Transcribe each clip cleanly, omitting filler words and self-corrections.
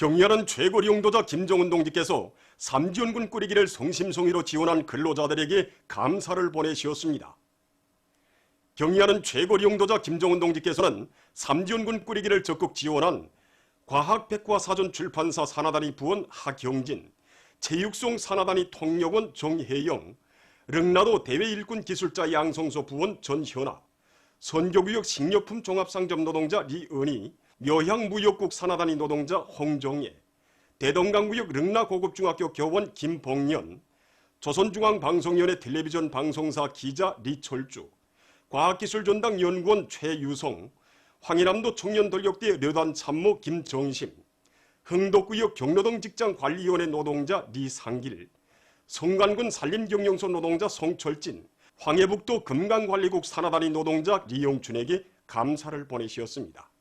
경의하는 최고리 용도자 김정은 동지께서 삼지연군 꾸리기를 성심성의로 지원한 근로자들에게 감사를 보내시었습니다. 경의하는 최고리 용도자 김정은 동지께서는 삼지연군 꾸리기를 적극 지원한 과학백과사전 출판사 산하단위 부원 하경진, 체육송 산하단위 통역원 정혜영, 릉나도 대외일군 기술자 양성소 부원 전현아, 선교구역 식료품 종합상점 노동자 리은희, 묘향무역국 산하단위 노동자 홍정예, 대동강구역 릉나고급중학교 교원 김봉연, 조선중앙방송위원회 텔레비전 방송사 기자 리철주, 과학기술전당 연구원 최유성, 황해남도 청년돌격대 려단 참모 김정심, 흥덕구역 경로동 직장관리위원회 노동자 리상길, 성간군 산림경영소 노동자 송철진, 황해북도 금강관리국 산하단위 노동자 리용춘에게 감사를 보내시었습니다.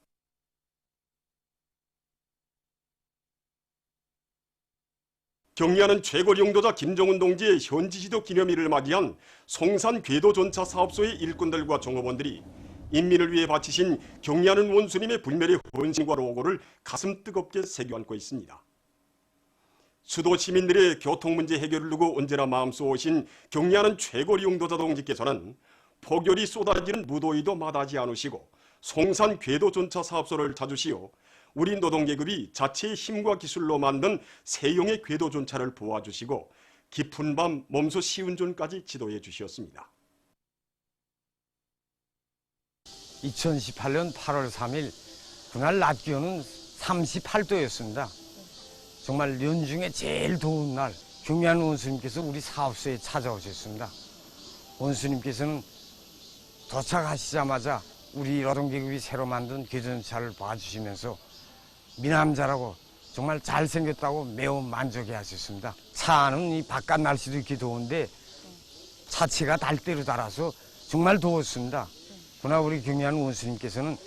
경의하는 최고리 용도자 김정은 동지의 현지지도 기념일을 맞이한 송산 궤도전차 사업소의 일꾼들과 종업원들이 인민을 위해 바치신 경의하는 원수님의 불멸의 헌신과 로고를 가슴 뜨겁게 새겨 안고 있습니다. 수도 시민들의 교통 문제 해결을 두고 언제나 마음쏘으신 경의하는 최고리 용도자 동지께서는 폭염이 쏟아지는 무더위도 마다하지 않으시고 송산 궤도전차 사업소를 찾으시어 우리 노동계급이 자체의 힘과 기술로 만든 세용의 궤도전차를 보아주시고 깊은 밤 몸소 시운전까지 지도해 주셨습니다. 2018년 8월 3일 그날 낮 기온은 38도였습니다. 정말 연중에 제일 더운 날 경의하는 원수님께서 우리 사업소에 찾아오셨습니다. 원수님께서는 도착하시자마자 우리 노동계급이 새로 만든 궤도전차를 봐주시면서 미남자라고 정말 잘생겼다고 매우 만족해 하셨습니다. 차는 이 바깥 날씨도 이렇게 더운데 차체가 달대로 달아서 정말 더웠습니다. 그러나 우리 경의하는 원수님께서는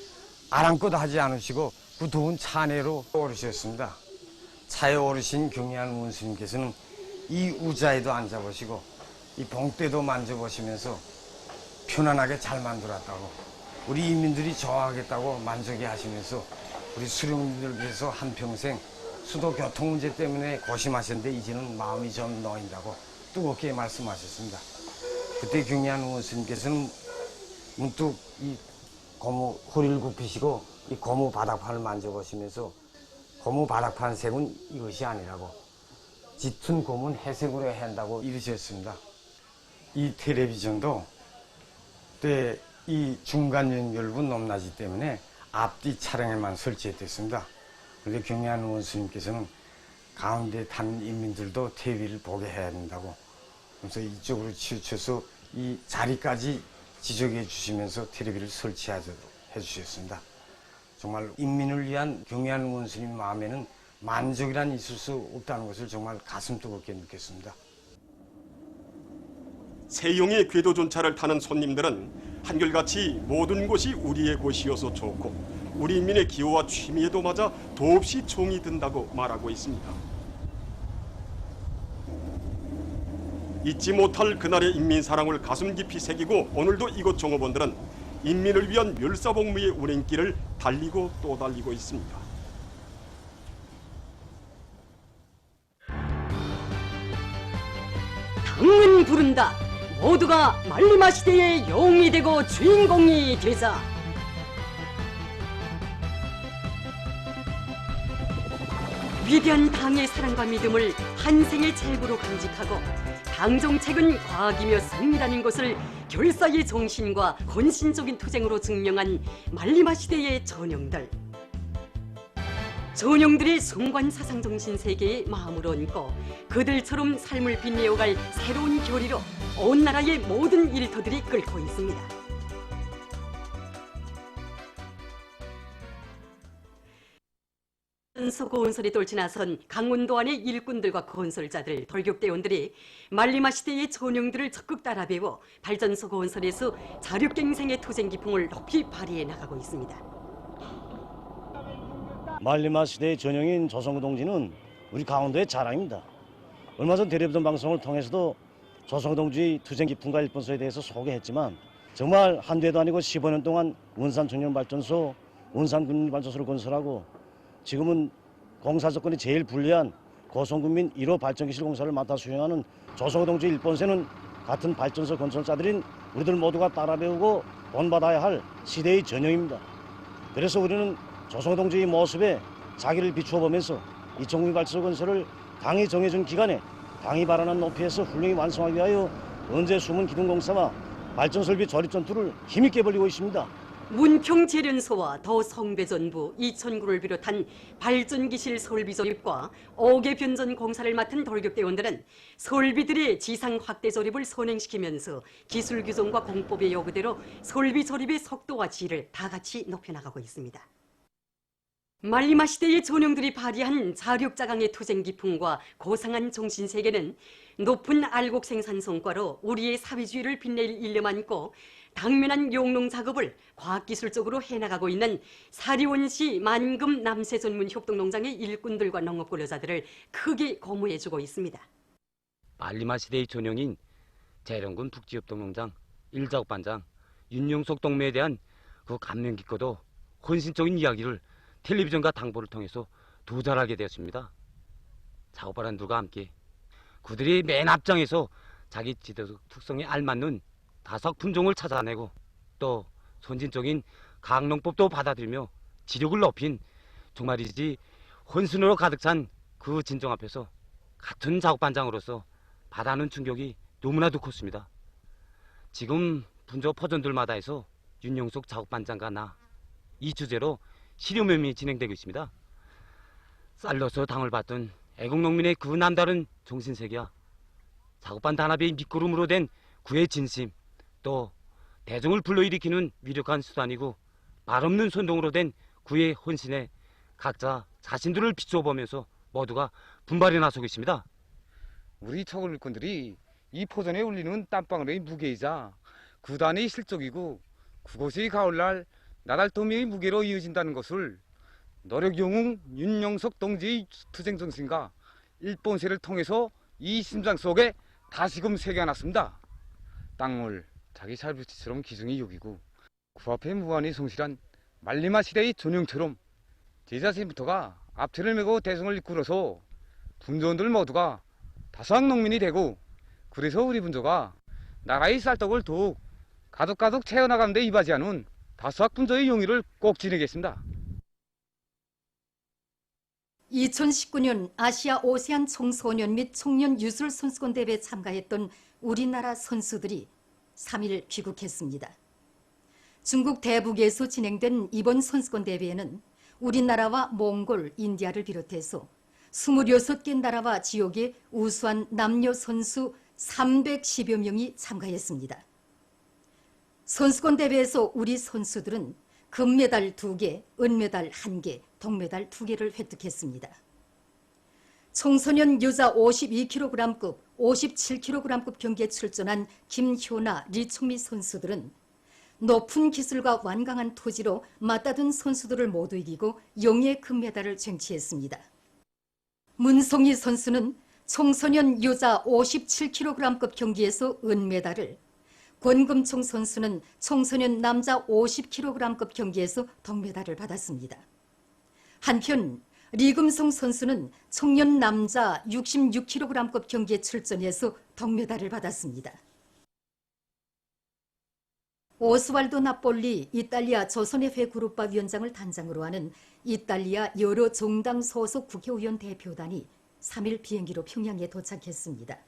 아랑곳 하지 않으시고 그 더운 차 안으로 오르셨습니다. 차에 오르신 경의하는 원수님께서는 이 의자에도 앉아보시고 이 봉대도 만져보시면서 편안하게 잘 만들었다고 우리 인민들이 좋아하겠다고 만족해 하시면서 우리 수령님들 위해서 한평생 수도 교통 문제 때문에 고심하셨는데 이제는 마음이 좀 놓인다고 뜨겁게 말씀하셨습니다. 그때 경의하는 원수님께서는 문득 이 고무 허리를 굽히시고 이 고무 바닥판을 만져보시면서 고무 바닥판 색은 이것이 아니라고 짙은 고무는 회색으로 해야 한다고 이러셨습니다. 이 텔레비전도 그때 이 중간 연결부 높낮이 때문에 앞뒤 차량에만 설치됐습니다. 그런데 경의하는 원수님께서는 가운데 탄 인민들도 TV를 보게 해야 된다고 그래서 이쪽으로 치우쳐서 이 자리까지 지적해 주시면서 텔레비를 설치해 주셨습니다. 정말 인민을 위한 경의하는 원수님 마음에는 만족이란 있을 수 없다는 것을 정말 가슴 뜨겁게 느꼈습니다. 세용의 궤도전차를 타는 손님들은 한결같이 모든 곳이 우리의 곳이어서 좋고 우리 인민의 기호와 취미에도 맞아 더없이 정이 든다고 말하고 있습니다. 잊지 못할 그날의 인민사랑을 가슴 깊이 새기고 오늘도 이곳 종업원들은 인민을 위한 멸사복무의 운행길을 달리고 또 달리고 있습니다. 당은 부른다. 모두가 말리마 시대의 영웅이 되고 주인공이 되자. 위대한 당의 사랑과 믿음을 한생의 책으로 간직하고 당 정책은 과학이며 승리라는 것을 결사의 정신과 헌신적인 투쟁으로 증명한 말리마 시대의 전형들. 전형들의 성관 사상정신 세계에 마음을 얹고 그들처럼 삶을 빛내어갈 새로운 교리로 온 나라의 모든 일터들이 끓고 있습니다. 서고건설이 돌진하선 강원도 안의 일꾼들과 건설자들, 돌격대원들이 말리마 시대의 전형들을 적극 따라 배워 발전서고건설에서 자력갱생의 투쟁 기풍을 높이 발휘해 나가고 있습니다. 말리마 시대의 전형인 조성구 동지는 우리 강원도의 자랑입니다. 얼마 전 텔레비전 방송을 통해서도 조성구 동지 투쟁 기풍과 일본서에 대해서 소개했지만 정말 한두 해도 아니고 15년 동안 원산 청년발전소, 원산 군민발전소를 건설하고 지금은 공사 조건이 제일 불리한 고성군민 1호 발전기실 공사를 맡아 수행하는 조성호 동지 1번세는 같은 발전소 건설자들인 우리들 모두가 따라 배우고 본받아야 할 시대의 전형입니다. 그래서 우리는 조성호 동지의 모습에 자기를 비추어 보면서 이천국민 발전소 건설을 당이 정해준 기간에 당이 바라는 높이에서 훌륭히 완성하기 위하여 언제 숨은 기둥공사와 발전설비 조립 전투를 힘있게 벌이고 있습니다. 문평재련소와 더 성배전부, 이천구를 비롯한 발전기실 설비 조립과 어개 변전 공사를 맡은 돌격대원들은 설비들의 지상 확대 조립을 선행시키면서 기술 규정과 공법의 요구대로 설비 조립의 속도와 질을 다 같이 높여나가고 있습니다. 말리마 시대의 존영들이 발휘한 자력자강의 투쟁 기풍과 고상한 정신세계는 높은 알곡 생산 성과로 우리의 사회주의를 빛낼 일념 안고 당면한 용농 작업을 과학기술적으로 해나가고 있는 사리원시 만금 남새 전문 협동농장의 일꾼들과 농업고려자들을 크게 고무해주고 있습니다. 말리마 시대의 존영인 재령군 북지협동농장 1작업반장 윤용석 동매에 대한 그 감명 깊고도 헌신적인 이야기를 텔레비전과 당보를 통해서 도달하게 되었습니다. 작업반원들과 함께 그들이 맨 앞장에서 자기 지도적 특성에 알맞는 다석 품종을 찾아내고 또 선진적인 강농법도 받아들이며 지력을 높인 정말이지 헌신으로 가득 찬 그 진정 앞에서 같은 작업반장으로서 받아는 충격이 너무나도 컸습니다. 지금 분조 포전들마다에서 윤영석 작업반장과 나 이 주제로 실효모임이 진행되고 있습니다. 쌀로서 당을 받던 애국농민의 그 남다른 정신세계와 작업반 단합의 밑거름으로 된 구의 진심, 또 대중을 불러일으키는 위력한 수단이고 말없는 선동으로 된 구의 헌신에 각자 자신들을 비춰보면서 모두가 분발에 나서고 있습니다. 우리 처골 일꾼들이 이 포전에 울리는 땀방울의 무게이자 구단의 실적이고 그것이 가을날 나달도미의 무게로 이어진다는 것을 노력영웅 윤영석 동지의 투쟁 정신과 일본세를 통해서 이 심장 속에 다시금 새겨놨습니다. 땅물 자기 살부치처럼 기승이 여기고 그 앞에 무한히 성실한 말리마 시대의 전형처럼 제자신부터가 앞뒤를 메고 대성을 이끌어서 분조원들 모두가 다수학 농민이 되고 그래서 우리 분조가 나라의 쌀떡을 더욱 가득가득 채워나가는 데 이바지하는 다수학 분조의 용의를 꼭 지니겠습니다. 2019년 아시아 오세안 청소년 및 청년 유술 선수권 대회에 참가했던 우리나라 선수들이 3일 귀국했습니다. 중국 대북에서 진행된 이번 선수권 대회에는 우리나라와 몽골, 인디아를 비롯해서 26개 나라와 지역의 우수한 남녀 선수 310여 명이 참가했습니다. 선수권 대회에서 우리 선수들은 금메달 2개, 은메달 1개, 동메달 2개를 획득했습니다. 청소년 여자 52kg급, 57kg급 경기에 출전한 김효나, 리총미 선수들은 높은 기술과 완강한 토지로 맞다둔 선수들을 모두 이기고 영예 금메달을 쟁취했습니다. 문송희 선수는 청소년 여자 57kg급 경기에서 은메달을, 권금총 선수는 청소년 남자 50kg급 경기에서 동메달을 받았습니다. 한편 리금성 선수는 청년 남자 66kg급 경기에 출전해서 동메달을 받았습니다. 오스왈도 나폴리 이탈리아 조선의회 그룹바 위원장을 단장으로 하는 이탈리아 여러 정당 소속 국회의원 대표단이 3일 비행기로 평양에 도착했습니다.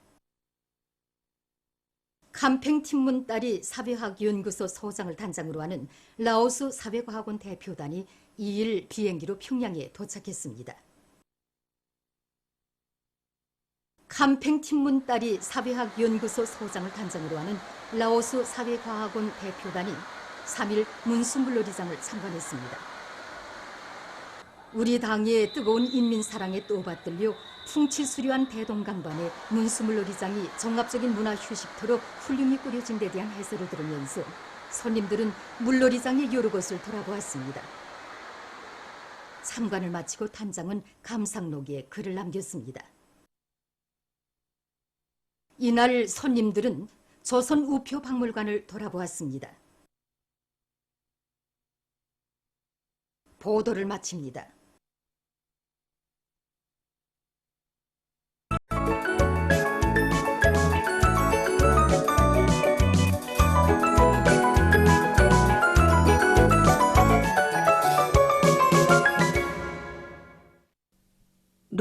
캄팽팀문 딸이 사회학연구소 소장을 단장으로 하는 라오스 사회과학원 대표단이 2일 비행기로 평양에 도착했습니다. 캄팽팀문 딸이 사회학연구소 소장을 단장으로 하는 라오스 사회과학원 대표단이 3일 문수물놀이장을 참관했습니다. 우리 당의 뜨거운 인민사랑에 또 받들려 풍치수려한 대동강반에 문수물놀이장이 종합적인 문화휴식터로 훌륭히 꾸려진 데 대한 해설을 들으면서 손님들은 물놀이장의 여러 곳을 돌아보았습니다. 참관을 마치고 단장은 감상록에 글을 남겼습니다. 이날 손님들은 조선 우표 박물관을 돌아보았습니다. 보도를 마칩니다.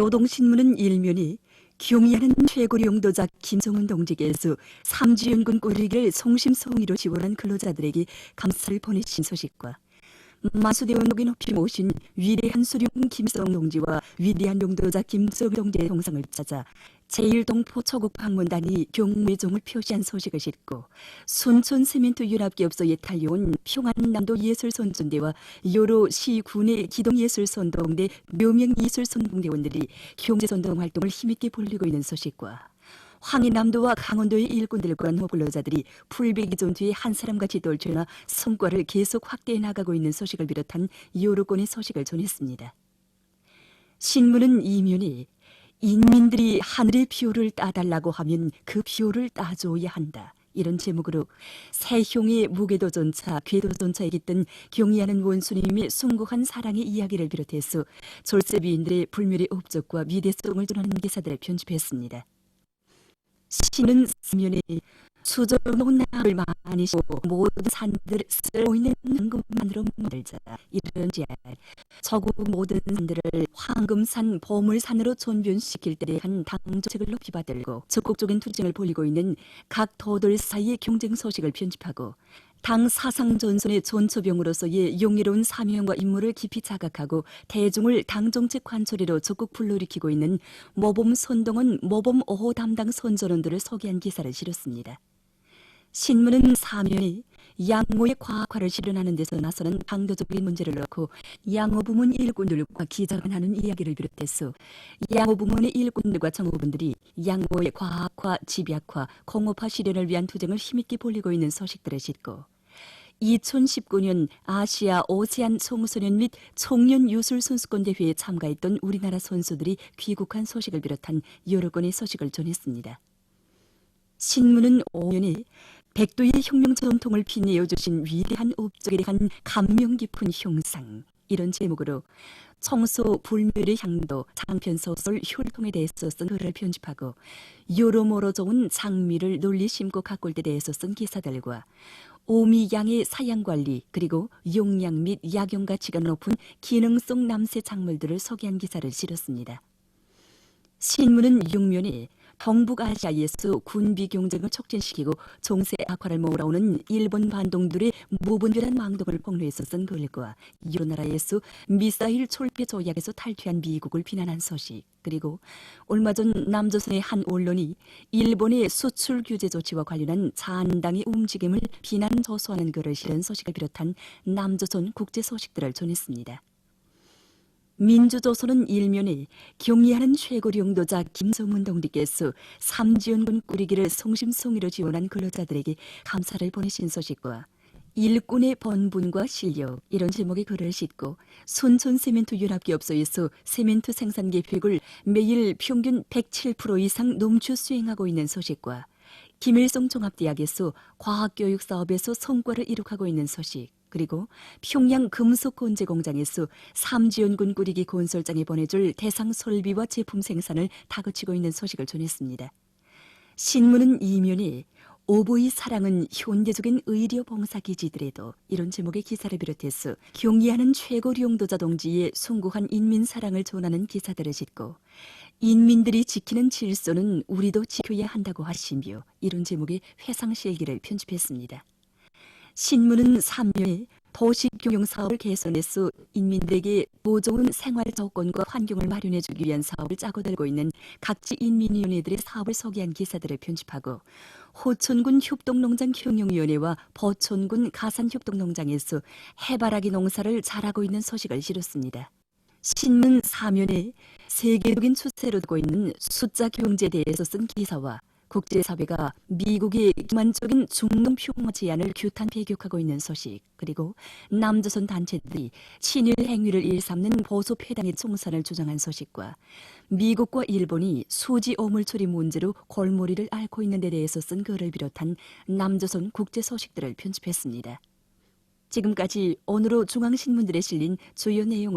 노동신문은 일면이 경의하는 최고 용도자 김성훈 동지께서 삼지연군 꾸리기를 성심성의로 지원한 근로자들에게 감사를 보내신 소식과 만수대원독이 높이 모신 위대한 수령 김성 동지와 위대한 용도자 김성 동지의 동상을 찾아 제1동포 초국 방문단이 경매종을 표시한 소식을 싣고 순천 세멘트 연합기업소에 달려온 평안남도 예술선전대와 여러 시군의 기동예술선동대 묘명예술선동대원들이 경제선동 활동을 힘있게 벌이고 있는 소식과 황해남도와 강원도의 일꾼들과 노근로자들이 풀베기 전투에 한 사람같이 떨쳐나 성과를 계속 확대해 나가고 있는 소식을 비롯한 여러 건의 소식을 전했습니다. 신문은 이면에 인민들이 하늘의 비호를 따달라고 하면 그 비호를 따줘야 한다. 이런 제목으로 세형의 무게도전차, 궤도전차에 깃든 경의하는 원수님의 숭고한 사랑의 이야기를 비롯해서 졸세비인들의 불멸의 업적과 위대성을 전하는 기사들을 편집했습니다. 신은 서면에 수저놓은 나를 많이 쉬고 모든 산들을 쓸고 있는 황금만으로 만들자. 이런지 저국 모든 산들을 황금산, 보물산으로 존변시킬 때에 한 당정책을 높이 받들고 적극적인 투쟁을 벌이고 있는 각 도들 사이의 경쟁 소식을 편집하고 당 사상 전선의 전초병으로서의 용의로운 사명과 임무를 깊이 자각하고 대중을 당정책 관철이로 적극 불러일으키고 있는 모범 선동원, 모범 5호 담당 선전원들을 소개한 기사를 실었습니다. 신문은 사면이 양호의 과학화를 실현하는 데서 나서는 강도적인 문제를 놓고 양호 부문 일꾼들과 기자가 하는 이야기를 비롯해서 양호 부문의 일꾼들과 정호분들이 양호의 과학화, 집약화, 공업화 실현을 위한 투쟁을 힘있게 벌이고 있는 소식들을 싣고 2019년 아시아 오세안 청소년 및 청년 유술 선수권 대회에 참가했던 우리나라 선수들이 귀국한 소식을 비롯한 여러 건의 소식을 전했습니다. 신문은 5년에 백도의 혁명 전통을 빛내어 주신 위대한 업적에 대한 감명 깊은 형상, 이런 제목으로 청소 불멸의 향도 장편소설 혈통에 대해서 쓴 글을 편집하고 여러모로 좋은 장미를 널리 심고 가꿀 때 대해서 쓴 기사들과 오미양의 사양관리 그리고 용량 및 약용 가치가 높은 기능성 남새 작물들을 소개한 기사를 실었습니다. 신문은 6면에 동북아시아에서 군비 경쟁을 촉진시키고 정세 악화를 몰아오는 일본 반동들의 무분별한 망동을 폭로해서 쓴 글과 여러 나라에서 미사일 철폐 조약에서 탈퇴한 미국을 비난한 소식, 그리고 얼마 전 남조선의 한 언론이 일본의 수출 규제 조치와 관련한 자한당의 움직임을 비난 조소하는 글을 실은 소식을 비롯한 남조선 국제 소식들을 전했습니다. 민주조선은 일면에 경의하는 최고 용도자 김성훈 동지께서 삼지연군 꾸리기를 성심성의로 지원한 근로자들에게 감사를 보내신 소식과 일꾼의 번분과 실력, 이런 제목의 글을 싣고 순천 세멘트 연합기업소에서 세멘트 생산 계획을 매일 평균 107% 이상 넘쳐 수행하고 있는 소식과 김일성 종합대학에서 과학교육 사업에서 성과를 이룩하고 있는 소식, 그리고 평양 금속건재공장에서 삼지연군 꾸리기 건설장에 보내줄 대상 설비와 제품 생산을 다그치고 있는 소식을 전했습니다. 신문은 이면에 오보의 사랑은 현대적인 의료 봉사기지들에도, 이런 제목의 기사를 비롯해서 경의하는 최고 용도자 동지의 숭고한 인민 사랑을 전하는 기사들을 싣고 인민들이 지키는 질서는 우리도 지켜야 한다고 하시며, 이런 제목의 회상실기를 편집했습니다. 신문은 3면에 도시경영사업을 개선해서 인민들에게 보좋은 생활 조건과 환경을 마련해주기 위한 사업을 짜고 들고 있는 각지 인민위원회들의 사업을 소개한 기사들을 편집하고 호천군 협동농장 경영위원회와 보천군 가산협동농장에서 해바라기 농사를 잘하고 있는 소식을 실었습니다. 신문 4면에 세계적인 추세로 되고 있는 숫자 경제에 대해서 쓴 기사와 국제사회가 미국의 기만적인 중동 평화 제안을 규탄 배격하고 있는 소식, 그리고 남조선 단체들이 친일 행위를 일삼는 보수패당의 총선을 주장한 소식과 미국과 일본이 수지 오물처리 문제로 골머리를 앓고 있는 데 대해서 쓴 글을 비롯한 남조선 국제 소식들을 편집했습니다. 지금까지 오늘로 중앙신문들에 실린 주요 내용